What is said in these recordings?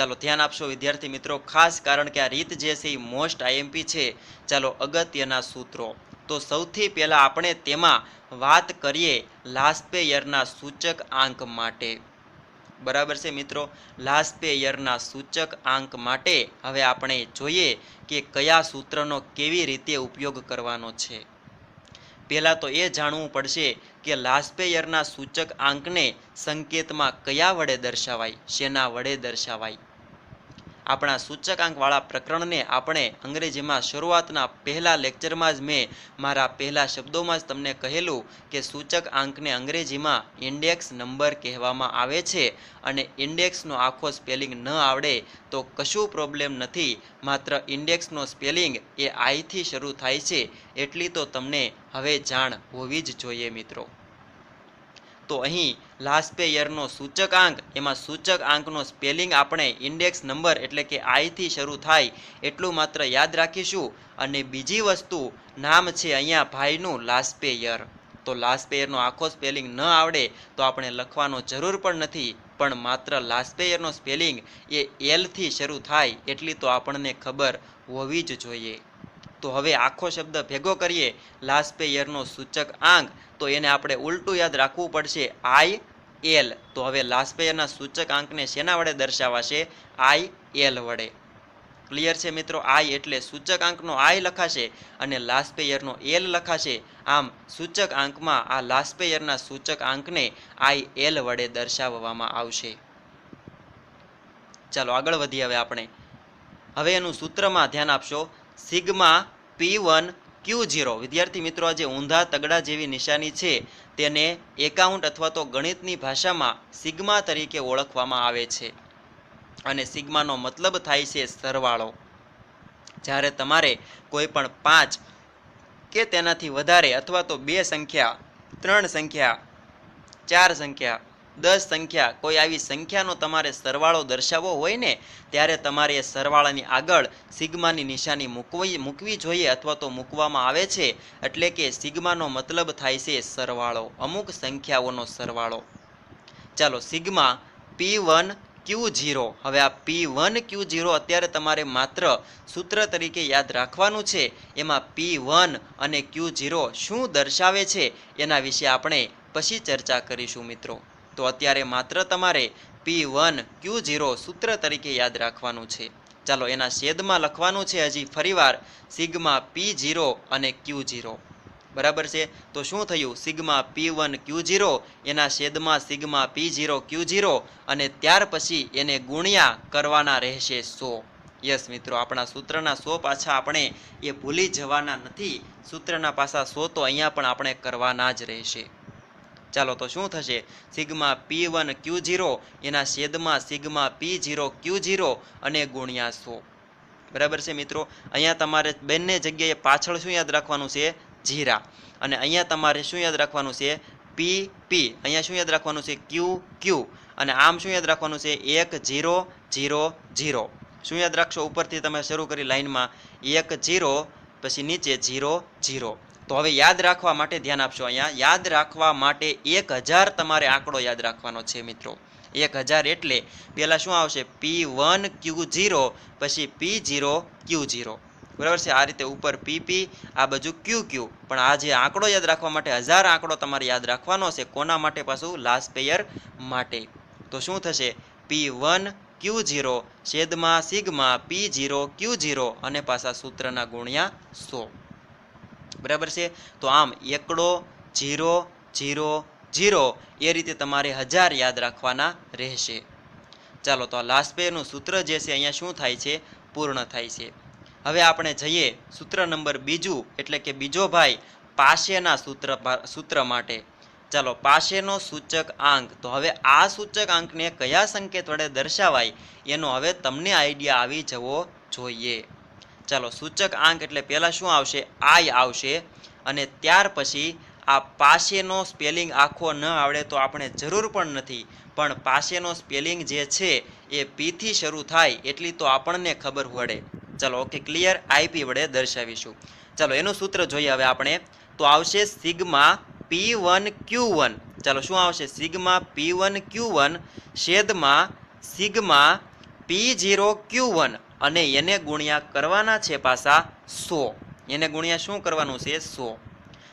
ચાલો ધ્યાન આપશો વિદ્યાર્થી મિત્રો ખાસ, કારણ કે આ રીત જે છે એ મોસ્ટ આઈએમપી છે. ચાલો અગત્યના સૂત્રો. તો સૌથી પહેલાં આપણે તેમાં વાત કરીએ લાસ્ટ પે યરના સૂચક આંક માટે. બરાબર છે મિત્રો, લાસ્ટ પે યરના સૂચક આંક માટે હવે આપણે જોઈએ કે કયા સૂત્રનો કેવી રીતે ઉપયોગ કરવાનો છે. પહેલાં તો એ જાણવું પડશે કે લાસ્ટ પે યરના સૂચક આંકને સંકેતમાં કયા વડે દર્શાવાય, શેના વડે દર્શાવાય. આપણા સૂચકાંકવાળા પ્રકરણને આપણે અંગ્રેજીમાં શરૂઆતના પહેલા લેક્ચરમાં જ મેં મારા પહેલા શબ્દોમાં જ તમને કહેલું કે સૂચક આંકને અંગ્રેજીમાં ઇન્ડેક્સ નંબર કહેવામાં આવે છે. અને ઇન્ડેક્સનો આખો સ્પેલિંગ ન આવડે તો કશું પ્રોબ્લેમ નથી, માત્ર ઇન્ડેક્સનો સ્પેલિંગ એ આઈથી શરૂ થાય છે એટલી તો તમને હવે જાણ હોવી જ જોઈએ મિત્રો. તો અહીં લાસ્ટ પે યરનો સૂચકાંક, એમાં સૂચક આંકનો સ્પેલિંગ આપણે ઇન્ડેક્સ નંબર એટલે કે આઈથી શરૂ થાય એટલું માત્ર યાદ રાખીશું. અને બીજી વસ્તુ, નામ છે અહીંયા ભાઈનું લાસ્ટ પે યર. તો લાસ્ટ પે યરનો આખો સ્પેલિંગ ન આવડે તો આપણે લખવાનો જરૂર પણ નથી, પણ માત્ર લાસ્ટ પે યરનો સ્પેલિંગ એ એલથી શરૂ થાય એટલી તો આપણને ખબર હોવી જ જોઈએ. તો હવે આખો શબ્દ ભેગો કરીએ, લાસ્ટ પે યરનો સૂચક આંક, તો એને આપણે ઉલટું યાદ રાખવું પડશે, આઈ એલ. તો હવે લાસ્ટ પે યરના સૂચક આંકને શેના વડે દર્શાવાશે, આઈ એલ વડે. ક્લિયર છે મિત્રો, આઈ એટલે સૂચક આંકનો આઈ લખાશે અને લાસ્ટ પે યરનો એલ લખાશે. આમ સૂચક આંકમાં આ લાસ્ટ પે યરના સૂચક આંકને આઈ એલ વડે દર્શાવવામાં આવશે. ચાલો આગળ વધીએ હવે એનું સૂત્રમાં ધ્યાન આપશો, સિગ્મા P1 Q0. વિદ્યાર્થી મિત્રો, આ જે ઊંધા તગડા જેવી નિશાની છે તેને એકાઉન્ટ અથવા તો ગણિતની ભાષામાં સિગ્મા તરીકે ઓળખવામાં આવે છે. અને સિગ્માનો મતલબ થાય છે સરવાળો. જ્યારે તમારે કોઈ પણ 5 કે તેનાથી વધારે અથવા તો 2 સંખ્યા, 3 સંખ્યા, 4 સંખ્યા, 10 સંખ્યા, કોઈ આવી સંખ્યાનો તમારે સરવાળો દર્શાવવો હોય ને, ત્યારે તમારે એ સરવાળાની આગળ સિગ્માની નિશાની મૂકવી જોઈએ અથવા તો મૂકવામાં આવે છે. એટલે કે સિગ્માનો મતલબ થાય છે સરવાળો, અમુક સંખ્યાઓનો સરવાળો. ચાલો સિગ્મા P1 Q0. હવે આ P1 Q0 અત્યારે તમારે માત્ર સૂત્ર તરીકે યાદ રાખવાનું છે. એમાં P1 અને Q0 શું દર્શાવે છે એના વિશે આપણે પછી ચર્ચા કરીશું મિત્રો. તો અત્યારે માત્ર તમારે P1 Q0 સૂત્ર તરીકે યાદ રાખવાનું છે. ચાલો એના છેદમાં લખવાનું છે હજી ફરીવાર, સિગ્મા P0 અને Q0. બરાબર છે, તો શું થયું, સિગ્મા P1 Q0 એના છેદમાં સિગ્મા P0 Q0 અને ત્યાર પછી એને ગુણ્યા કરવાના રહેશે 100. યસ મિત્રો, આપણા સૂત્રના 100 પાછા આપણે એ ભૂલી જવાના નથી. સૂત્રના પાછા 100 તો અહીંયા પણ આપણે કરવાના જ રહેશે. ચાલો તો શું થશે, સિગ્મા P1 Q0 એના છેદમાં સિગ્મા P0 Q0 અને ગુણ્યા 100. બરાબર છે મિત્રો, અહીંયા તમારે બંને જગ્યાએ પાછળ શું યાદ રાખવાનું છે, જીરા. અને અહીંયા તમારે શું યાદ રાખવાનું છે, P P. અહીંયા શું યાદ રાખવાનું છે, Q Q. અને આમ શું યાદ રાખવાનું છે, 1 0 0 0. શું યાદ રાખશો, ઉપરથી તમે શરૂ કરી લાઈનમાં 1 0 પછી નીચે 0 0. તો હવે યાદ રાખવા માટે ધ્યાન આપશો, અહીંયા યાદ રાખવા માટે 1000 તમારે આંકડો યાદ રાખવાનો છે મિત્રો. 1000 એટલે પહેલાં શું આવશે, P1 Q0 પછી P0 Q0. બરાબર છે, આ રીતે ઉપર PP, આ બાજુ QQ. પણ આ જે આંકડો યાદ રાખવા માટે 1000 આંકડો તમારે યાદ રાખવાનો છે. કોના માટે પાછું, લાસ્ટ પે યર માટે. તો શું થશે, P1 Q0 છેદમાં સિગ્મા P0 Q0 અને પાછા સૂત્રના ગુણ્યા 100. બરાબર છે, તો આમ એકડો 0 0 0 એ રીતે તમારે 1000 યાદ રાખવાના રહેશે. ચાલો તો આ લાસ્ટ પેનું સૂત્ર જે છે અહીંયા શું થાય છે, પૂર્ણ થાય છે. હવે આપણે જઈએ સૂત્ર નંબર બીજું, એટલે કે બીજો ભાઈ પાસેના સૂત્ર માટે. ચાલો પાસેનો સૂચક આંક. તો હવે આ સૂચક આંકને કયા સંકેત વડે દર્શાવાય એનો હવે તમને આઈડિયા આવી જવો જોઈએ. ચાલો સૂચક આંક એટલે પહેલાં શું આવશે, આઈ આવશે. અને ત્યાર પછી આ પાસેનો સ્પેલિંગ આખો ન આવડે તો આપણે જરૂર પણ નથી, પણ પાસેનો સ્પેલિંગ જે છે એ પીથી શરૂ થાય એટલી તો આપણને ખબર પડે. ચાલો ઓકે ક્લિયર, આઈપી વડે દર્શાવીશું. ચાલો એનું સૂત્ર જોઈએ હવે આપણે. તો આવશે સિગ્મા P1 Q1. ચાલો શું આવશે, સિગ્મા P1 Q1 છેદમાં સિગ્મા P0Q1 અને એને ગુણ્યા કરવાના છે પાછા 100. એને ગુણ્યા શું કરવાનું છે? 100.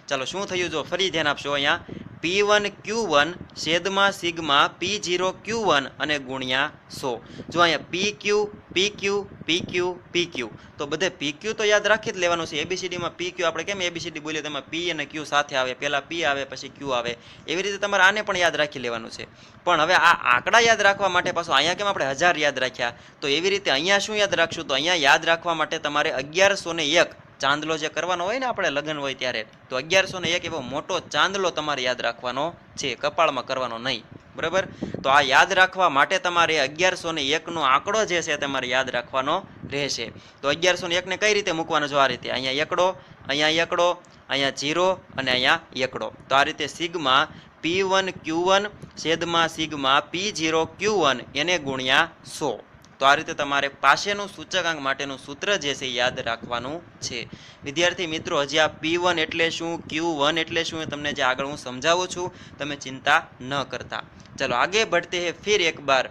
ચાલો શું થયું જો ફરી ધ્યાન આપશો. અહીંયા P1Q1 છેદમાં સિગ્મા P0Q1 અને ગુણ્યા 100. જો અહીંયા PQ તો બધે PQ તો યાદ રાખી જ લેવાનું છે. ABCDમાં PQ આપણે કેમ ABCD બોલીએ તેમાં P અને Q સાથે આવે, પહેલા P આવે પછી Q આવે, એવી રીતે તમારે આને પણ યાદ રાખી લેવાનું છે. પણ હવે આ આંકડા યાદ રાખવા માટે પાછું અહીંયા કેમ આપણે 1000 યાદ રાખ્યા, તો એવી રીતે અહીંયા શું યાદ રાખશું? તો અહીંયા યાદ રાખવા માટે તમારે 1101 ચાંદલો જે કરવાનો હોય ને આપણે લગ્ન હોય ત્યારે, તો 1101 એવો મોટો ચાંદલો તમારે યાદ રાખવાનો છે, કપાળમાં કરવાનો નહીં. બરાબર? તો આ યાદ રાખવા માટે તમારે 1101 નો આંકડો જે છે તમારે યાદ રાખવાનો રહેશે. તો 1101 ને કઈ રીતે મૂકવાનો? જો આ રીતે, અહીંયા એકડો, અહીંયા એકડો, અહીંયા 0 અને અહીંયા એકડો. તો આ રીતે સિગ્મા P1Q1 છેદમાં સિગ્મા P0Q1 એને ગુણ્યા 100. તો આ રીતે તમારે પાસેનું સૂચકાંક માટેનું સૂત્ર જે છે યાદ રાખવાનું છે. વિદ્યાર્થી મિત્રો, હજી આ P1 એટલે શું, Q1 એટલે શું, તમને જે આગળ હું સમજાવું છું, તમે ચિંતા ન કરતા. ચલો આગે बढ़ते हैं फिर एक बार.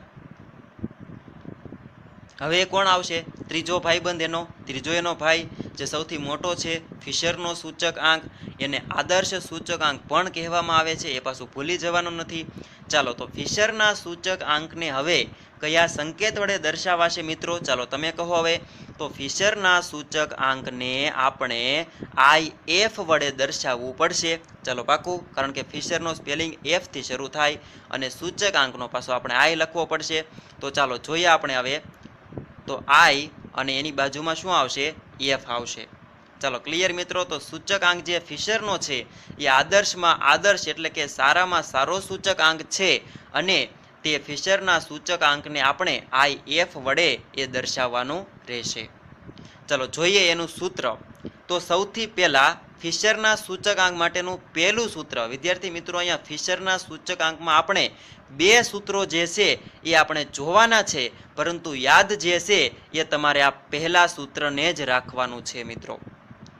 હવે કોણ આવશે? ત્રીજો ભાઈબંધ, ત્રીજો એનો ભાઈ જે સૌથી મોટો છે, ફિશરનો સૂચકાંક, એને આદર્શ સૂચકાંક પણ કહેવામાં આવે છે, એ પાછું ભૂલી જવાનું નથી. ચાલો તો ફિશરના સૂચકાંકને હવે કયા સંકેત વડે દર્શાવાશે મિત્રો? ચાલો તમે કહો હવે. તો ફિશરના સૂચકાંકને આપણે IF વડે દર્શાવવું પડશે. ચાલો પાકું, કારણ કે ફિશરનો સ્પેલિંગ F થી શરૂ થાય અને સૂચકાંકનો પાછો આપણે I લખવો પડશે. તો ચાલો જોઈએ આપણે હવે. તો I અને એની બાજુમાં શું આવશે? F આવશે. ચાલો ક્લિયર મિત્રો. તો સૂચકાંક જે ફિશરનો છે એ આદર્શમાં આદર્શ એટલે કે સારામાં સારો સૂચકાંક છે, અને તે ફિશરના સૂચકાંકને આપણે IF વડે એ દર્શાવવાનું રહેશે. ચલો જોઈએ એનું સૂત્ર. તો સૌથી પહેલા ફિશરના સૂચકાંક માટેનું પહેલું સૂત્ર, વિદ્યાર્થી મિત્રો અહીંયા ફિશરના સૂચકાંકમાં આપણે બે સૂત્રો જે છે એ આપણે જોવાના છે, પરંતુ યાદ જે છે એ તમારે આ પહેલા સૂત્રને જ રાખવાનું છે મિત્રો.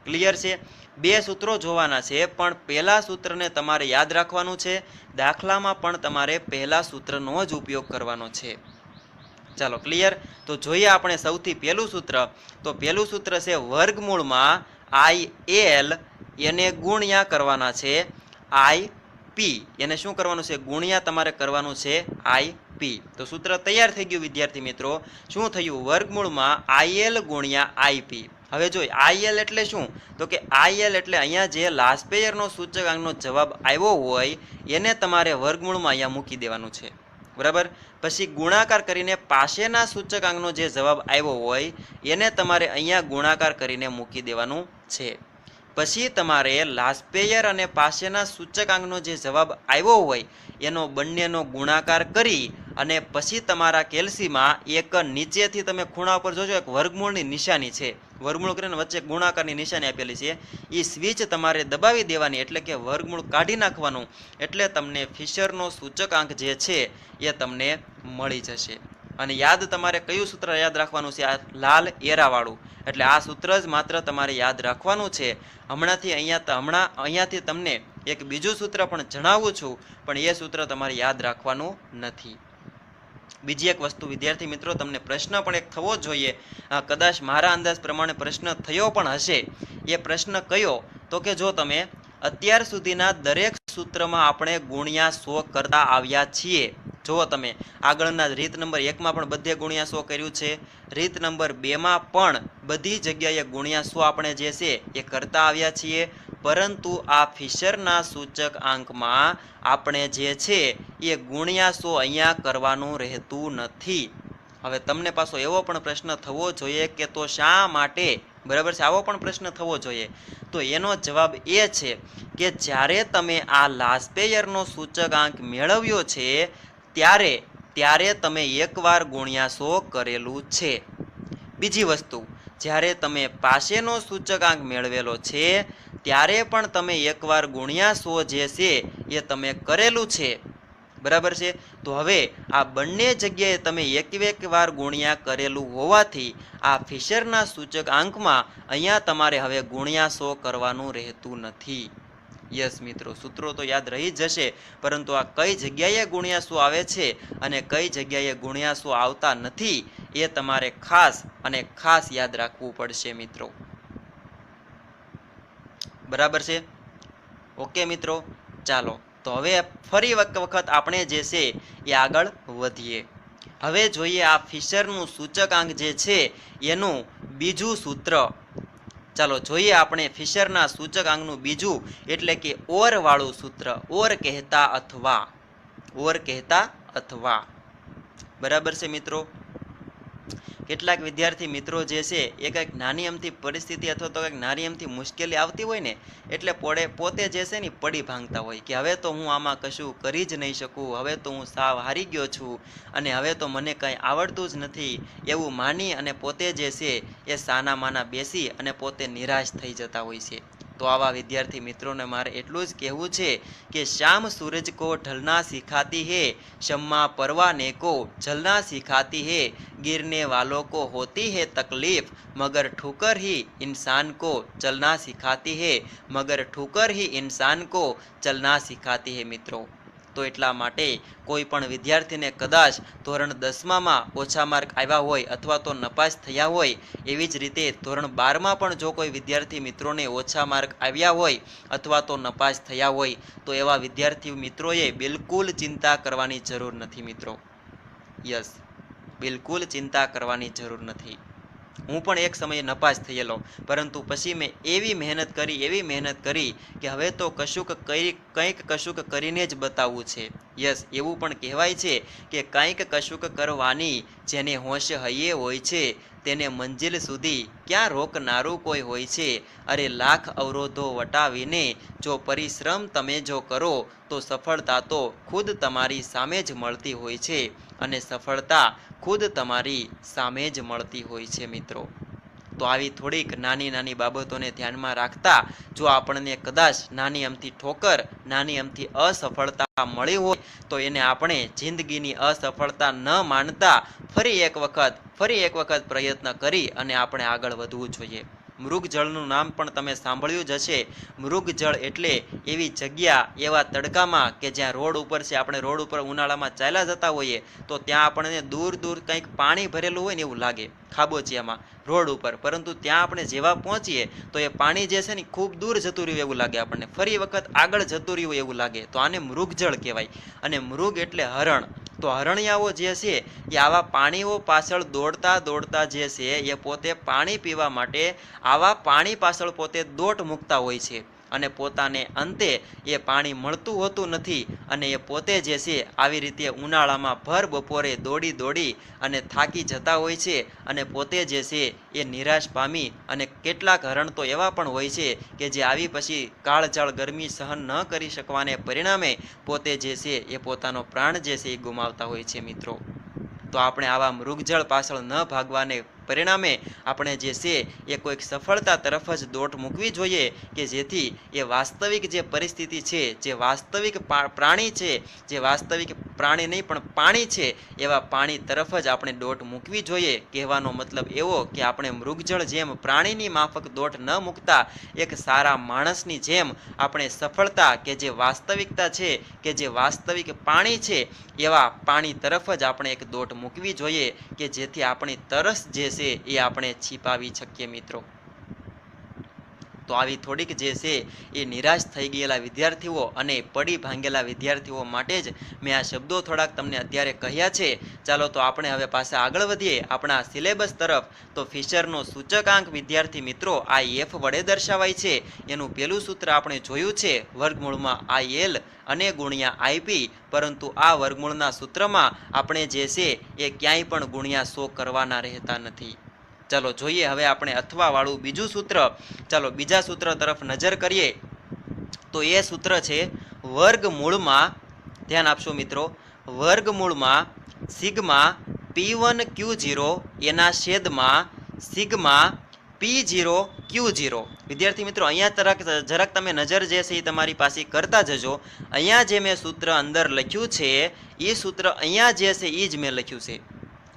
ક્લિયર છે? બે સૂત્રો જોવાના છે, પણ પહેલા સૂત્રને તમારે યાદ રાખવાનું છે. દાખલામાં પણ તમારે પહેલા સૂત્રનો જ ઉપયોગ કરવાનો છે. ચાલો ક્લિયર. તો જોઈએ આપણે સૌથી પહેલું સૂત્ર. તો પહેલું સૂત્ર છે વર્ગમૂળમાં IL એને ગુણ્યા કરવાના છે IP. એને શું કરવાનું છે? ગુણ્યા તમારે કરવાનું છે IP. તો સૂત્ર તૈયાર થઈ ગયું વિદ્યાર્થી મિત્રો. શું થયું? વર્ગમૂળમાં IL ગુણ્યા IP. હવે જો IL એટલે શું? તો કે IL એટલે અહીંયા જે લાસ્ટ પેયરનો સૂચકાંકનો જવાબ આવ્યો હોય એને તમારે વર્ગમૂળમાં અહીંયા મૂકી દેવાનું છે. બરાબર? પછી ગુણાકાર કરીને પાસેના સૂચકાંકનો જે જવાબ આવ્યો હોય એને તમારે અહીંયા ગુણાકાર કરીને મૂકી દેવાનું છે. પછી તમારે લાસ્ટ પેયર અને પાસેના સૂચકાંકનો જે જવાબ આવ્યો હોય એનો બંનેનો ગુણાકાર કરી અને પછી તમારા કેલ્સીમાં એક નીચેથી તમે ખૂણા ઉપર જોજો એક વર્ગમૂળની નિશાની છે, વર્ગમૂળ કરીને વચ્ચે ગુણાકારની નિશાની આપેલી છે, એ સ્વિચ તમારે દબાવી દેવાની, એટલે કે વર્ગમૂળ કાઢી નાખવાનું, એટલે તમને ફિશરનો સૂચકાંક જે છે એ તમને મળી જશે. અને યાદ તમારે કયું સૂત્ર યાદ રાખવાનું છે? આ લાલ એરાવાળું. એટલે આ સૂત્ર જ માત્ર તમારે યાદ રાખવાનું છે. અહીંયાથી તમને એક બીજું સૂત્ર પણ જણાવું છું, પણ એ સૂત્ર તમારે યાદ રાખવાનું નથી. બીજી એક વસ્તુ વિદ્યાર્થી મિત્રો, તમને પ્રશ્ન પણ એક થવો જોઈએ, કદાચ મારા અંદાજ પ્રમાણે પ્રશ્ન થયો પણ હશે. એ પ્રશ્ન કયો? તો કે જો તમે અત્યાર સુધીના દરેક સૂત્રમાં આપણે ગુણ્યા 100 કરતા આવ્યા છીએ. જુઓ તમે આગળના રીત નંબર 1માં પણ બધે ગુણ્યા 100 કર્યું છે, રીત નંબર 2માં પણ બધી જગ્યાએ ગુણ્યા 100 આપણે જે છે એ કરતા આવ્યા છીએ, પરંતુ આ ફિશરના સૂચકાંકમાં આપણે જે છે એ ગુણ્યા 100 અહીંયા કરવાનું રહેતું નથી. હવે તમને પાછો એવો પણ પ્રશ્ન થવો જોઈએ કે તો શા માટે? બરાબર છે? આવો પણ પ્રશ્ન થવો જોઈએ. તો એનો જવાબ એ છે કે જ્યારે તમે આ લાસ્ટ પેયરનો સૂચકાંક મેળવ્યો છે ત્યારે તમે એકવાર ગુણ્યા 100 કરેલું છે. બીજી વસ્તુ, જ્યારે તમે પાસેનો સૂચકાંક મેળવેલો છે ત્યારે પણ તમે એકવાર ગુણ્યા 100 જે છે એ તમે કરેલું છે. બરાબર છે? તો હવે આ બંને જગ્યાએ તમે એક વાર ગુણ્યા કરેલું હોવાથી આ ફિશરના સૂચકાંકમાં અહીંયા તમારે હવે ગુણ્યા 100 કરવાનું રહેતું નથી. યસ મિત્રો, સૂત્રો તો યાદ રહી જશે, પરંતુ આ કઈ જગ્યાએ ગુણ્યા 100 આવે છે અને કઈ જગ્યાએ ગુણ્યા 100 આવતા નથી એ તમારે ખાસ અને ખાસ યાદ રાખવું પડશે મિત્રો. બરાબર છે? ઓકે મિત્રો, ચાલો તો હવે ફરી વખત આપણે જે છે એ આગળ વધીએ. હવે જોઈએ આ ફિશરનું સૂચકાંક જે છે એનું બીજું સૂત્ર. ચાલો જોઈએ આપણે ફિશરના સૂચકાંકનું બીજું એટલે કે ઓર વાળું સૂત્ર. ઓર કહેતા અથવા, ઓર કહેતા અથવા. બરાબર છે મિત્રો? કેટલાક વિદ્યાર્થી મિત્રો જે છે એ કંઈક નાની અમથી પરિસ્થિતિ અથવા તો કંઈક નાની અમથી મુશ્કેલી આવતી હોય ને એટલે પોતે જે છે ને પડી ભાંગતા હોય કે હવે તો હું આમાં કશું કરી જ નહીં શકું, હવે તો હું સાવ હારી ગયો છું અને હવે તો મને કંઈ આવડતું જ નથી એવું માની અને પોતે જે છે એ સાના માના બેસી અને પોતે નિરાશ થઈ જતા હોય છે. તો આવા વિદ્યાર્થી મિત્રોને મારે એટલું જ કહેવું છે કે શામ સૂરજ કો ઢલના સિખાતી હે, શમ્મા પરવાને કો જલના સિખાતી હે, गिरने वालों को होती है तकलीफ मगर ठुकर ही इंसान को चलना सिखाती है, मगर ठुकर ही इंसान को चलना सिखाती है મિત્રો. તો એટલા માટે કોઈ પણ વિદ્યાર્થીને કદાચ ધોરણ 10માં ઓછા માર્ક આવ્યા હોય અથવા તો નપાસ થયા હોય, એવી જ રીતે ધોરણ 12માં પણ જો કોઈ વિદ્યાર્થી મિત્રોને ઓછા માર્ક આવ્યા હોય અથવા તો નપાસ થયા હોય તો એવા વિદ્યાર્થી મિત્રોએ બિલકુલ ચિંતા કરવાની જરૂર નથી મિત્રો. યસ, બિલકુલ ચિંતા કરવાની જરૂર નથી. હું પણ એક સમયે નપાસ થયેલો, પરંતુ પછી મેં એવી મહેનત કરી કે હવે તો કંઈક કશુંક કરીને જ બતાવવું છે. યસ, એવું પણ કહેવાય છે કે કંઈક કશુંક કરવાની જેને હોશ હૈયે હોય છે તેને મંજિલ સુધી ક્યાં રોકનારું કોઈ હોય છે. અરે લાખ અવરોધો વટાવીને જો પરિશ્રમ તમે જો કરો તો સફળતા તો ખુદ તમારી સામે જ મળતી હોય છે અને સફળતા ખુદ તમારી સામે જ મળતી હોય છે મિત્રો. તો આવી થોડીક નાની નાની બાબતોને ધ્યાનમાં રાખતા જો આપણને કદાચ નાની અમથી ઠોકર, નાની અમથી અસફળતા મળી હોય તો એને આપણે જિંદગીની અસફળતા ન માનતા ફરી એક વખત પ્રયત્ન કરી અને આપણે આગળ વધવું જોઈએ. મૃગજળનું નામ પણ તમે સાંભળ્યું જ હશે. મૃગજળ એટલે એવી જગ્યા, એવા તડકામાં કે જ્યાં રોડ ઉપર છે, આપણે રોડ ઉપર ઉનાળામાં ચાલ્યા જતા હોઈએ તો ત્યાં આપણને દૂર દૂર કંઈક પાણી ભરેલું હોય ને એવું લાગે ખાબોચિયામાં રોડ ઉપર, પરંતુ ત્યાં આપણે જેવા પહોંચીએ તો એ પાણી જે છે ને ખૂબ દૂર જતું રહ્યું એવું લાગે આપણને, ફરી વખત આગળ જતું રહ્યું એવું લાગે. તો આને મૃગજળ કહેવાય. અને મૃગ એટલે હરણ. તો હરણિયાઓ જે છે એ આવા પાણીઓ પાછળ દોડતા જે છે એ પોતે પાણી પીવા માટે આવા પાણી પાછળ પોતે દોટ મૂકતા હોય છે અને પોતાને અંતે એ પાણી મળતું હોતું નથી અને એ પોતે જે છે આવી રીતે ઉનાળામાં ભર બપોરે દોડી અને થાકી જતા હોય છે અને પોતે જે છે એ નિરાશ પામી અને કેટલાક હરણ તો એવા પણ હોય છે કે જે આવી પછી કાળઝાળ ગરમી સહન ન કરી શકવાને પરિણામે પોતે જે છે એ પોતાનો પ્રાણ જે છે એ ગુમાવતા હોય છે મિત્રો. તો આપણે આવા મૃગજળ પાછળ ન ભાગવાને પરિણામે આપણે જે છે એ કોઈક સફળતા તરફ જ દોટ મૂકવી જોઈએ કે જેથી એ વાસ્તવિક જે પરિસ્થિતિ છે, જે વાસ્તવિક પ્રાણી છે, જે વાસ્તવિક પ્રાણી નહીં પણ પાણી છે એવા પાણી તરફ જ આપણે દોટ મૂકવી જોઈએ. કહેવાનો મતલબ એવો કે આપણે મૃગજળ જેમ પ્રાણીની માફક દોટ ન મૂકતા એક સારા માણસની જેમ આપણે સફળતા કે જે વાસ્તવિકતા છે, કે જે વાસ્તવિક પાણી છે એવા પાણી તરફ જ આપણે એક દોટ મૂકવી જોઈએ કે જેથી આપણી તરસ જે છે એ આપણે છીપાવી શકીએ મિત્રો. તો આવી થોડીક જે છે એ નિરાશ થઈ ગયેલા વિદ્યાર્થીઓ અને પડી ભાંગેલા વિદ્યાર્થીઓ માટે જ મેં આ શબ્દો થોડાક તમને અત્યારે કહ્યા છે. ચાલો તો આપણે હવે પાછા આગળ વધીએ આપણા સિલેબસ તરફ. તો ફિશરનો સૂચકાંક વિદ્યાર્થી મિત્રો આ એફ વડે દર્શાવાય છે. એનું પહેલું સૂત્ર આપણે જોયું છે વર્ગમૂળમાં IL અને ગુણ્યા IP, પરંતુ આ વર્ગમૂળના સૂત્રમાં આપણે જે છે એ ક્યાંય પણ ગુણ્યા 100 કરવાના રહેતા નથી. ચાલો જોઈએ હવે આપણે અથવા વાળું બીજું સૂત્ર. ચાલો બીજા સૂત્ર તરફ નજર કરીએ તો એ સૂત્ર છે વર્ગમૂળમાં, ધ્યાન આપશો મિત્રો, વર્ગમૂળમાં સિગ્મા P1Q0 એના છેદમાં સિગ્મા P0Q0. વિદ્યાર્થી મિત્રો અહીંયા જરાક તમે નજર જે છે એ તમારી પાસે કરતા જજો. અહીંયા જે મેં સૂત્ર અંદર લખ્યું છે એ સૂત્ર અહીંયા જે છે એ જ મેં લખ્યું છે.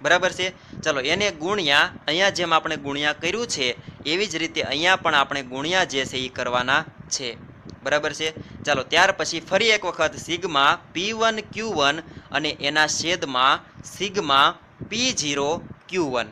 બરાબર છે? ચાલો એને ગુણ્યા, અહીંયા જેમ આપણે ગુણ્યા કર્યું છે એવી જ રીતે અહીંયા પણ આપણે ગુણ્યા જે છે એ કરવાના છે. બરાબર છે? ચાલો ત્યાર પછી ફરી એક વખત સિગ્મા P1Q1 અને એના છેદમાં સિગ્મા Q1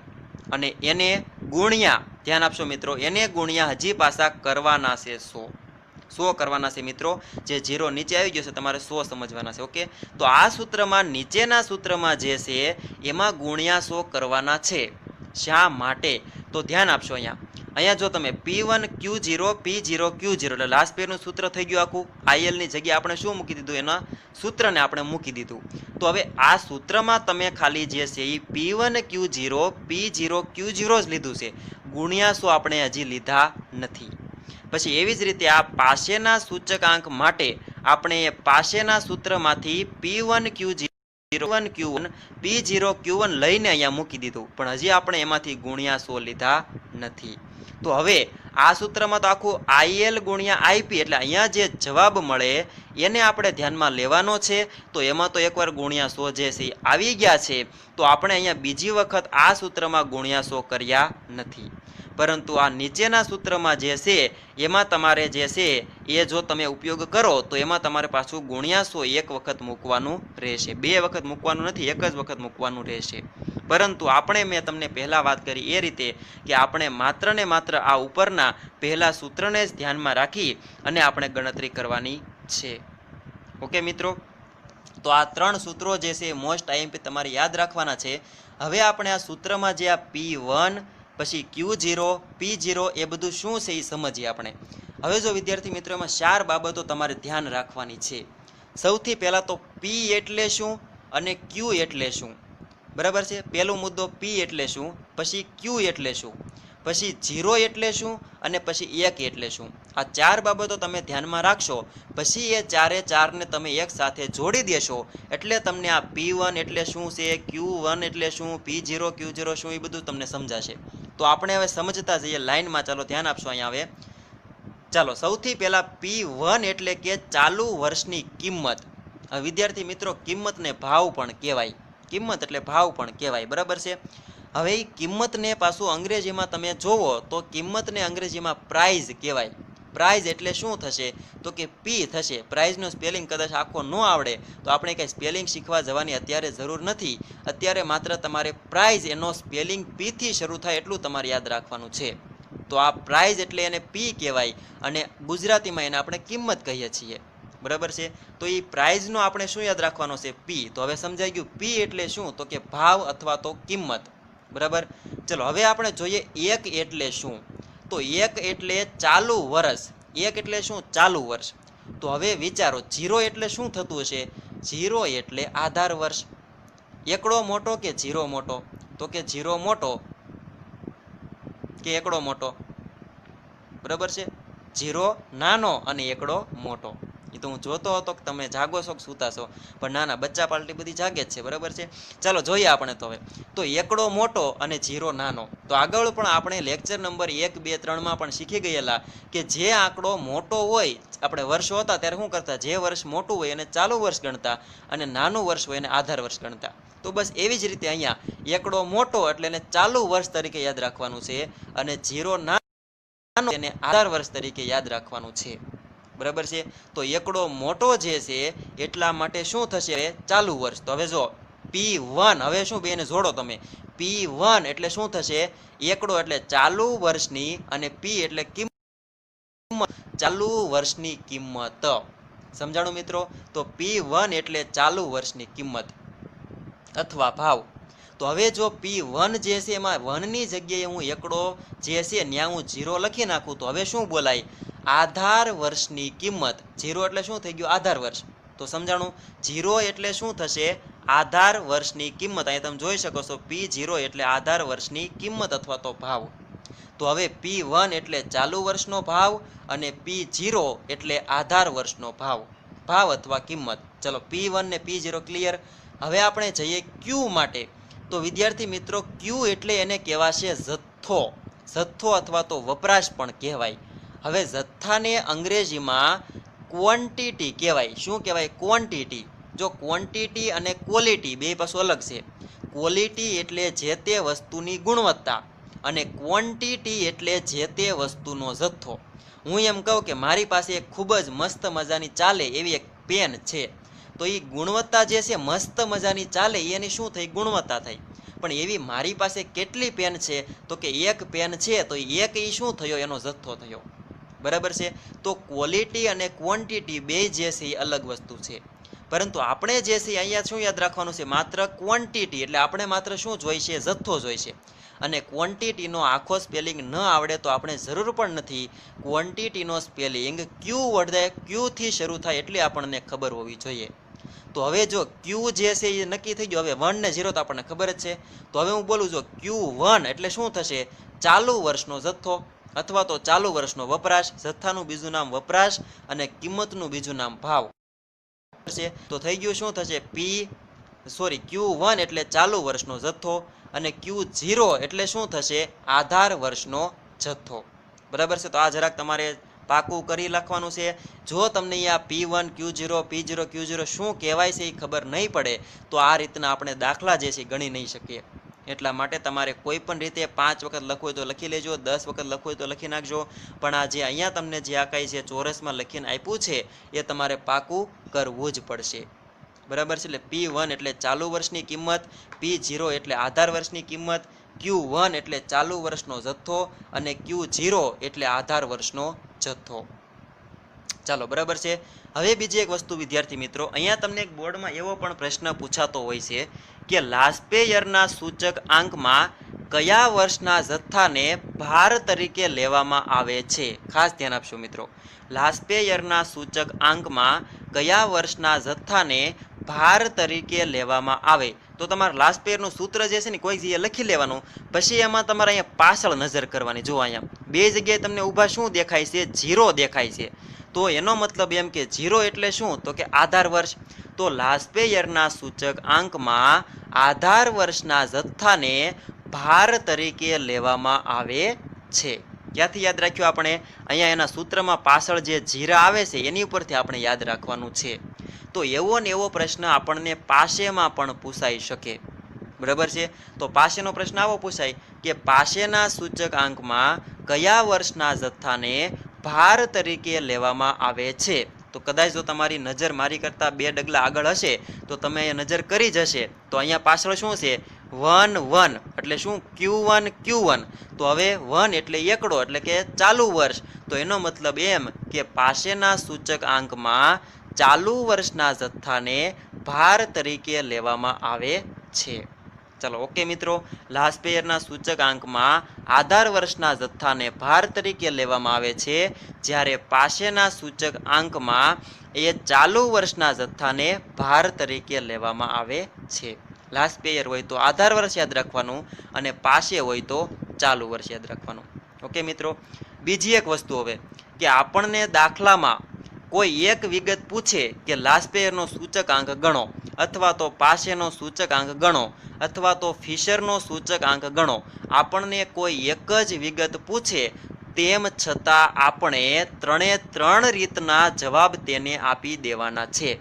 અને એને ગુણ્યા, ધ્યાન આપશો મિત્રો, એને ગુણ્યા હજી પાછા કરવાના છે 100 કરવાના છે મિત્રો. જે 0 નીચે આવી ગયો છે તમારે 100 સમજવાના છે. ઓકે, તો આ સૂત્રમાં, નીચેના સૂત્રમાં જે છે એમાં ગુણ્યા 100 કરવાના છે. શા માટે? તો ધ્યાન આપશો, અહીંયા જો તમે P1 Q0 P0 Q0 એટલે લાસ્ટ પેરનું સૂત્ર થઈ ગયું આખું. IL ની જગ્યાએ આપણે શું મૂકી દીધું? એના સૂત્રને આપણે મૂકી દીધું. તો હવે આ સૂત્રમાં તમે ખાલી જે છે એ P1 Q0 P0 Q0 જ લીધું છે, ગુણ્યા 100 આપણે હજી લીધા નથી. પછી એવી જ રીતે આ પાસેના સૂચકાંક માટે આપણે પાસેના સૂત્રમાંથી P1 Q0 Q1 P0 Q1 લઈને અહીંયા મૂકી દીધું, પણ હજી આપણે એમાંથી ગુણ્યા 100 લીધા નથી. તો હવે આ સૂત્રમાં તો આખું IL ગુણ્યા IP એટલે અહીંયા જે જવાબ મળે એને આપણે ધ્યાનમાં લેવાનો છે. તો એમાં તો એકવાર ગુણ્યા 100 જે છે આવી ગયા છે, તો આપણે અહીંયા બીજી વખત આ સૂત્રમાં ગુણ્યા 100 કર્યા નથી. પરંતુ આ નીચેના સૂત્રમાં જે છે એમાં તમારે જે છે એ જો તમે ઉપયોગ કરો તો એમાં તમારે પાછું ગુણ્યા 100 એક વખત મૂકવાનું રહેશે. બે વખત મૂકવાનું નથી, એક જ વખત મૂકવાનું રહેશે. પરંતુ આપણે, મેં તમને પહેલાં વાત કરી એ રીતે કે આપણે માત્ર ને માત્ર આ ઉપરના પહેલા સૂત્રને જ ધ્યાનમાં રાખી અને આપણે ગણતરી કરવાની છે. ઓકે મિત્રો, તો આ 3 સૂત્રો જે છે મોસ્ટ IMP તમારે યાદ રાખવાના છે. હવે આપણે આ સૂત્રમાં જે આ P1 પછી Q0 P0 એ બધું શું છે એ સમજીએ આપણે. હવે જો વિદ્યાર્થી મિત્રો, એમાં 4 બાબતો તમારે ધ્યાન રાખવાની છે. સૌથી પહેલાં તો P એટલે શું અને Q એટલે શું, બરાબર છે. પહેલો મુદ્દો P એટલે શું, પછી Q એટલે શું, પછી 0 એટલે શું અને પછી 1 એટલે શું. આ 4 બાબતો તમે ધ્યાનમાં રાખશો, પછી એ 4ને તમે એક સાથે જોડી દેશો એટલે તમને આ P1 એટલે શું છે, Q1 એટલે શું, P0 Q0 શું, એ બધું તમને સમજાશે. તો આપણે હવે સમજતા જઈએ લાઈનમાં. ચાલો ધ્યાન આપશો અહીંયા. હવે ચાલો સૌથી પહેલાં P1 એટલે કે ચાલુ વર્ષની કિંમત. વિદ્યાર્થી મિત્રો, કિંમતને ભાવ પણ કહેવાય. કિંમત એટલે ભાવ પણ કહેવાય, બરાબર છે. હવે એ કિંમતને પાછું અંગ્રેજીમાં તમે જોવો તો કિંમતને અંગ્રેજીમાં પ્રાઇઝ કહેવાય. પ્રાઇઝ એટલે શું થશે તો કે P થશે. પ્રાઇઝનું સ્પેલિંગ કદાચ આખો ન આવડે તો આપણે કંઈ સ્પેલિંગ શીખવા જવાની અત્યારે જરૂર નથી. અત્યારે માત્ર તમારે પ્રાઇઝ એનો સ્પેલિંગ P થી શરૂ થાય એટલું તમારે યાદ રાખવાનું છે. તો આ પ્રાઇઝ એટલે એને P કહેવાય અને ગુજરાતીમાં એને આપણે કિંમત કહીએ છીએ, બરાબર છે. તો એ પ્રાઇઝનો આપણે શું યાદ રાખવાનો છે? P. તો હવે સમજાઈ ગયું P એટલે શું તો કે ભાવ અથવા તો કિંમત, બરાબર. ચલો હવે આપણે જોઈએ 1 એટલે શું. તો 1 એટલે ચાલુ વર્ષ. 1 એટલે શું? ચાલુ વર્ષ. તો હવે વિચારો 0 એટલે શું થતું હશે? 0 એટલે આધાર વર્ષ. એકડો મોટો કે 0 મોટો? તો કે 0 મોટો કે એકડો મોટો, બરાબર છે. 0 નાનો અને એકડો મોટો. એ તો હું જોતો હતો કે તમે જાગો છો કે સૂતા છો, પણ ના બચ્ચા પાર્ટી બધી જાગે જ છે, બરાબર છે. ચાલો જોઈએ આપણે તો હવે. તો એકડો મોટો અને 0 નાનો. તો આગળ પણ આપણે લેક્ચર નંબર 1, 2, 3માં પણ શીખી ગયેલા કે જે આંકડો મોટો હોય, આપણે વર્ષો હતા ત્યારે શું કરતા, જે વર્ષ મોટું હોય એને ચાલુ વર્ષ ગણતા અને નાનું વર્ષ હોય એને આધાર વર્ષ ગણતા. તો બસ એવી જ રીતે અહીંયા એકડો મોટો એટલે એને ચાલુ વર્ષ તરીકે યાદ રાખવાનું છે અને 0 નાનો એને આધાર વર્ષ તરીકે યાદ રાખવાનું છે, બરાબર છે. તો એકડો મોટો જે છે એટલા માટે શું થશે? ચાલુ વર્ષ. તો હવે જો P1, હવે શું બેને જોડો તમે. P1 એટલે શું થશે? એકડો એટલે ચાલુ વર્ષની અને P એટલે કિંમત, ચાલુ વર્ષની કિંમત. સમજાણું મિત્રો? તો P1 એટલે ચાલુ વર્ષની કિંમત અથવા ભાવ. તો હવે જો P1 જે છે એમાં 1 ની જગ્યાએ હું એકડો જે છે ત્યાં હું 0 લખી નાખું તો હવે શું બોલાય? આધાર વર્ષની કિંમત. 0 એટલે શું થઈ ગયું? આધાર વર્ષ. તો સમજાણું? 0 એટલે શું થશે? આધાર વર્ષની કિંમત. અહીંયા તમે જોઈ શકો છો P0 એટલે આધાર વર્ષની કિંમત અથવા તો ભાવ. તો હવે P1 એટલે ચાલુ વર્ષનો ભાવ અને P0 એટલે આધાર વર્ષનો ભાવ, ભાવ અથવા કિંમત. ચલો P1 ને P0 ક્લિયર. હવે આપણે જઈએ Q માટે. તો વિદ્યાર્થી મિત્રો, Q એટલે એને કહેવાશે જથ્થો. જથ્થો અથવા તો વપરાશ પણ કહેવાય. હવે જથ્થાને અંગ્રેજીમાં ક્વોન્ટિટી કહેવાય. શું કહેવાય? ક્વોન્ટિટી. જો ક્વોન્ટિટી અને ક્વોલિટી બે પાછું અલગ છે. ક્વોલિટી એટલે જે તે વસ્તુની ગુણવત્તા અને ક્વોન્ટિટી એટલે જે તે વસ્તુનો જથ્થો. હું એમ કહું કે મારી પાસે એક ખૂબ જ મસ્ત મજાની ચાલે એવી એક પેન છે, તો એ ગુણવત્તા જે છે મસ્ત મજાની ચાલે એની શું થઈ? ગુણવત્તા થઈ. પણ એવી મારી પાસે કેટલી પેન છે તો કે એક પેન છે, તો એક એ શું થયો, એનો જથ્થો થયો, બરાબર છે. તો ક્વોલિટી અને ક્વોન્ટિટી બે જે છે એ અલગ વસ્તુ છે, પરંતુ આપણે જે છે અહીંયા શું યાદ રાખવાનું છે, માત્ર ક્વોન્ટિટી, એટલે આપણે માત્ર શું જોઈશે, જથ્થો જોઈશે. અને ક્વોન્ટિટીનો આખો સ્પેલિંગ ન આવડે તો આપણે જરૂર પણ નથી. ક્વોન્ટિટીનો સ્પેલિંગ ક્યુ વડે ક્યુથી શરૂ થાય એટલી આપણને ખબર હોવી જોઈએ. તો હવે જો ક્યુ જે છે એ નક્કી થઈ ગયો, હવે 1 ને 0 તો આપણને ખબર જ છે. તો હવે હું બોલું છું Q1 એટલે શું થશે, ચાલુ વર્ષનો જથ્થો અથવા તો ચાલુ વર્ષનો વપરાશ. જથ્થાનું બીજું નામ વપરાશ અને કિંમતનું બીજું નામ ભાવ છે. તો થઈ ગયું શું થશે, Q1 એટલે ચાલુ વર્ષનો જથ્થો અને Q0 એટલે શું થશે, આધાર વર્ષનો જથ્થો, બરાબર છે. તો આ જરાક તમારે પાકું કરી લખવાનું છે. જો તમને આ P1 Q0 P0 Q0 શું કહેવાય છે એ ખબર નહીં પડે તો આ રીતના આપણે દાખલા જે છે ગણી નહીં શકીએ. એટલા માટે તમારે કોઈ પણ રીતે 5 વખત લખવું હોય તો લખી લેજો, 10 વખત લખવું હોય તો લખી નાખજો, પણ આ જે અહીંયા તમને જે આ કાંઈ છે ચોરસમાં લખીને આપ્યું છે એ તમારે પાકું કરવું જ પડશે, બરાબર છે. એટલે P1 એટલે ચાલુ વર્ષની કિંમત, P0 એટલે આધાર વર્ષની કિંમત, Q1 એટલે ચાલુ વર્ષનો જથ્થો અને Q0 એટલે આધાર વર્ષનો જથ્થો. ચાલો, બરાબર છે. હવે બીજી એક વસ્તુ વિદ્યાર્થી મિત્રો, અહીંયા તમને એક બોર્ડમાં એવો પણ પ્રશ્ન પૂછાતો હોય છે કે લાસ્પેયરના સૂચક આંકમાં કયા વર્ષના જથ્થાને ભાર તરીકે લેવામાં આવે છે. ખાસ ધ્યાન આપશો મિત્રો, લાસ્પેયરના સૂચક આંકમાં કયા વર્ષના જથ્થાને ભાર તરીકે લેવામાં આવે. તો તમારે લાસ્પેયરનું સૂત્ર જે છે ને કોઈ જગ્યાએ લખી લેવાનું, પછી એમાં તમારે અહીંયા પાછળ નજર કરવાની. જો અહીંયા બે જગ્યાએ તમને ઊભા શું દેખાય છે, 0 દેખાય છે. તો એનો મતલબ એમ કે 0 એટલે શું, તો કે આધાર વર્ષ. તો લાસ્પેયરના સૂચક આંકમાં આધાર વર્ષના જથ્થાને ભાર તરીકે લેવામાં આવે છે. ક્યાંથી યાદ રાખ્યું આપણે, અહીંયા એના સૂત્રમાં પાછળ જે 0 આવે છે એની ઉપરથી આપણે યાદ રાખવાનું છે. તો એવો ને એવો પ્રશ્ન આપણને પાસેમાં પણ પૂછાઈ શકે, બરાબર છે. તો પાસેનો પ્રશ્ન આવો પૂછાય કે પાસેના સૂચક આંકમાં કયા વર્ષના જથ્થાને ભાર તરીકે લેવામાં આવે છે. તો કદાચ જો તમારી નજર મારી કરતાં 2 ડગલા આગળ હશે તો તમે અહીંયા નજર કરી જ હશે. તો અહીંયા પાછળ શું છે, 1 1 એટલે શું, Q1 Q1. તો હવે 1 એટલે એકડો એટલે કે ચાલુ વર્ષ. તો એનો મતલબ એમ કે પાસેના સૂચક આંકમાં ચાલુ વર્ષના જથ્થાને ભાર તરીકે લેવામાં આવે છે. ચાલો, ઓકે મિત્રો, લાસ્પેયરના સૂચક આંકમાં આધાર વર્ષના જથ્થાને ભાર તરીકે લેવામાં આવે છે, જ્યારે પાસેના સૂચક આંકમાં એ ચાલુ વર્ષના જથ્થાને ભાર તરીકે લેવામાં આવે છે. લાસ્પેયર હોય તો આધાર વર્ષ યાદ રાખવાનું અને પાસે હોય તો ચાલુ વર્ષ યાદ રાખવાનું. ઓકે મિત્રો, બીજી એક વસ્તુ હવે કે આપણને દાખલામાં કોઈ એક વિગત પૂછે કે લાસ્પેયરનો સૂચક આંક ગણો, અથવા તો પાસેનો સૂચક આંક ગણો, અથવા તો ફિશરનો સૂચક આંક ગણો. આપણને કોઈ એક જ વિગત પૂછે, તેમ છતાં આપણે 3 રીતના જવાબ તેને આપી દેવાના છે.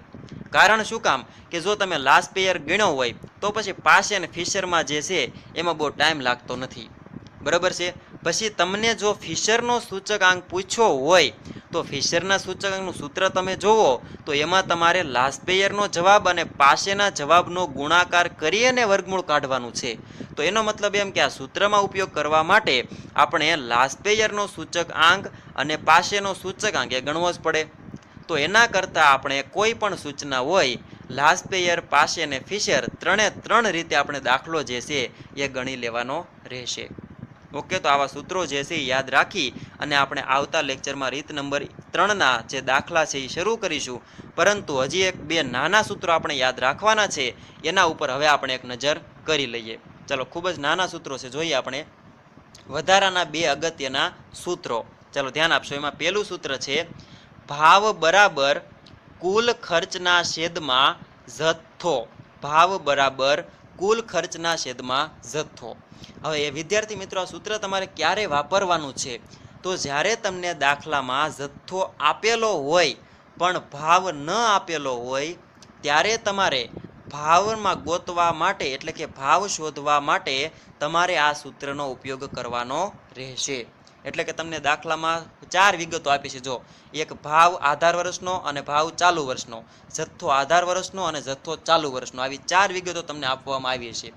કારણ શું કામ, કે જો તમે લાસ્પેયર ગણ્યો હોય તો પછી પાસે અને ફિશરમાં જે છે એમાં બહુ ટાઈમ લાગતો નથી, બરાબર છે. પછી તમને જો ફિશરનો સૂચક આંક પૂછ્યો હોય તો ફિશરના સૂચક આંકનું સૂત્ર તમે જોવો તો એમાં તમારે લાસ્પેયરનો જવાબ અને પાસેના જવાબનો ગુણાકાર કરી અને વર્ગમૂળ કાઢવાનું છે. તો એનો મતલબ એમ કે આ સૂત્રમાં ઉપયોગ કરવા માટે આપણે લાસ્પેયરનો સૂચક આંક અને પાસેનો સૂચક આંક એ ગણવો જ પડે. તો એના કરતાં આપણે કોઈ પણ સૂચના હોય, લાસ્પેયર, પાસે અને ફિશર 3 રીતે આપણે દાખલો જે છે એ ગણી લેવાનો રહેશે. ઓકે, તો આવા સૂત્રો જે છે એ યાદ રાખી અને આપણે આવતા લેક્ચરમાં રીત નંબર 3ના જે દાખલા છે એ શરૂ કરીશું. પરંતુ હજી 1-2 નાના સૂત્રો આપણે યાદ રાખવાના છે, એના ઉપર હવે આપણે એક નજર કરી લઈએ. ચાલો, ખૂબ જ નાના સૂત્રો છે, જોઈએ આપણે વધારાના 2 અગત્યના સૂત્રો. ચાલો ધ્યાન આપશો. એમાં પહેલું સૂત્ર છે ભાવ બરાબર કુલ ખર્ચના છેદમાં જથ્થો. ભાવ બરાબર કુલ ખર્ચના છેદમાં જથ્થો. હવે એ વિદ્યાર્થી મિત્રો, આ સૂત્ર તમારે ક્યારે વાપરવાનું છે, તો જ્યારે તમને દાખલામાં જથ્થો આપેલો હોય પણ ભાવ ન આપેલો હોય ત્યારે તમારે ભાવમાં ગોતવા માટે, એટલે કે ભાવ શોધવા માટે તમારે આ સૂત્રનો ઉપયોગ કરવાનો રહેશે. એટલે કે તમને દાખલામાં 4 વિગતો આપી છે. જો એક ભાવ આધાર વર્ષનો અને ભાવ ચાલુ વર્ષનો, જથ્થો આધાર વર્ષનો અને જથ્થો ચાલુ વર્ષનો, આવી 4 વિગતો તમને આપવામાં આવી છે.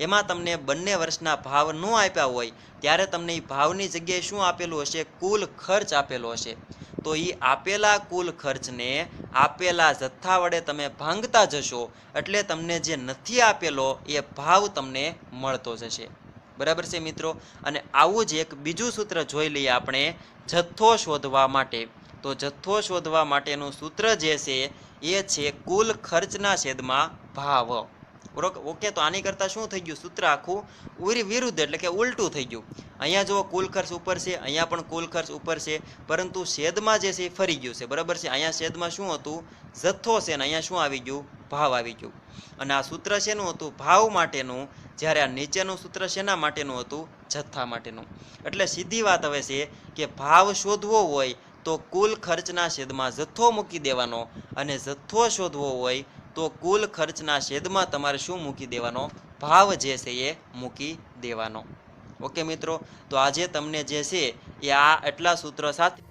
એમાં તમને બંને વર્ષના ભાવ ન આપ્યા હોય ત્યારે તમને એ ભાવની જગ્યાએ શું આપેલું હશે? કુલ ખર્ચ આપેલો હશે. તો એ આપેલા કુલ ખર્ચને આપેલા જથ્થા વડે તમે ભાંગતા જશો એટલે તમને જે નથી આપેલો એ ભાવ તમને મળતો જશે. બરાબર છે મિત્રો. અને આવું જ એક બીજું સૂત્ર જોઈ લઈએ આપણે જથ્થો શોધવા માટે. તો જથ્થો શોધવા માટેનું સૂત્ર જે છે એ છે કુલ ખર્ચના છેદમાં ભાવ. ઓકે, તો આની કરતાં શું થઈ ગયું? સૂત્ર આખું વિરુદ્ધ એટલે કે ઉલટું થઈ ગયું. અહીંયા જુઓ કુલ ખર્ચ ઉપર છે, અહીંયા પણ કુલ ખર્ચ ઉપર છે, પરંતુ છેદમાં જે છે એ ફરી ગયું છે. બરાબર છે. અહીંયા છેદમાં શું હતું? જથ્થો છે, ને અહીંયા શું આવી ગયું? ભાવ આવી ગયું. અને આ સૂત્ર શેનું હતું? ભાવ માટેનું. જ્યારે આ નીચેનું સૂત્ર શેના માટેનું હતું? જથ્થા માટેનું. એટલે સીધી વાત હવે છે કે ભાવ શોધવો હોય તો કુલ ખર્ચના છેદમાં જથ્થો મૂકી દેવાનો, અને જથ્થો શોધવો હોય તો કુલ ખર્ચના છેદમાં તમારે શું મૂકી દેવાનો? ભાવ જે છે એ મૂકી દેવાનો. ઓકે મિત્રો, તો આજે તમને જે છે એ આ એટલા સૂત્રો સાથે